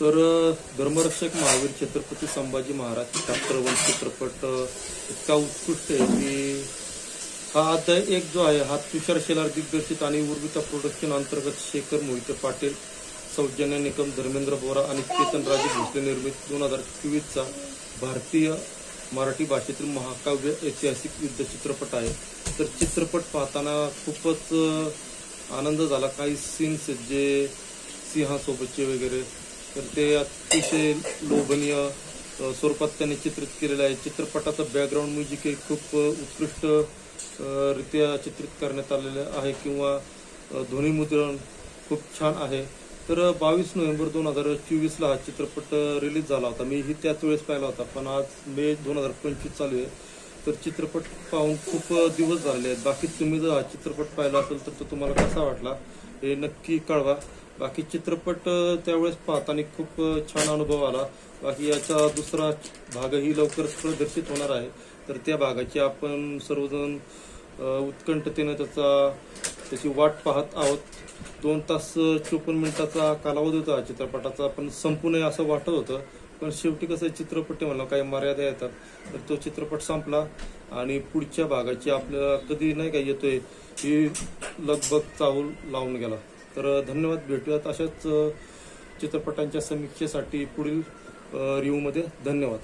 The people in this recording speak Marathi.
तर धर्मरक्षक महावीर छत्रपती संभाजी महाराज चॅप्टर 1 चित्रपट इतका उत्कृष्ट आहे की हा अध्याय 1 जो आहे हा तुषार शेलार दिग्दर्शित आणि उर्विता प्रोडक्शन अंतर्गत शेखर मोहिते पाटील, सौजन्य निकम, धर्मेंद्र बोरा आणि केतन राजे भोसले निर्मित 2024चा भारतीय मराठी भाषेतील महाकाव्य ऐतिहासिक युद्ध चित्रपट आहे। तर चित्रपट पाहताना खूपच आनंद झाला। काही सीन्स जे सिंहासोबतचे वगैरे तर ते अतिशय लोभनीय स्वरूपात त्यांनी चित्रित केलेलं आहे। चित्रपटाचं बॅकग्राऊंड म्युझिक हे खूप उत्कृष्ट रित्या चित्रित करण्यात आलेलं आहे किंवा ध्वनिमुद्रण खूप छान आहे। तर 22 नोव्हेंबर 2024 ला हा चित्रपट रिलीज झाला होता। मी ही त्याच वेळेस पाहिला होता, पण आज मे 2025 चालू आहे। तर चित्रपट पाहून खूप दिवस झाले आहेत। बाकी तुम्ही जर हा चित्रपट पाहिला असेल तर तो तुम्हाला कसा वाटला हे नक्की कळवा। बाकी चित्रपट त्यावेळेस पाहताना खूप छान अनुभव आला। बाकी याचा दुसरा भागही लवकरच प्रदर्शित होणार आहे, तर त्या भागाची आपण सर्वजण उत्कंठतेने त्याची वाट पाहत आहोत। 2 तास 54 मिनिटाचा कालावधी होता चित्रपटाचा, पण संपू नये असं वाटत होतं, पण शेवटी कसं चित्रपट म्हणलं काही मर्यादा येतात, तर तो चित्रपट संपला आणि पुढच्या भागाची आपल्याला कधी नाही का येतोय ही लगबग चाहूल लावून गेला। तर धन्यवाद, भेटूयात अशाच चित्रपटांच्या समीक्षेसाठी पुढील रिव्ह्यूमध्ये। धन्यवाद।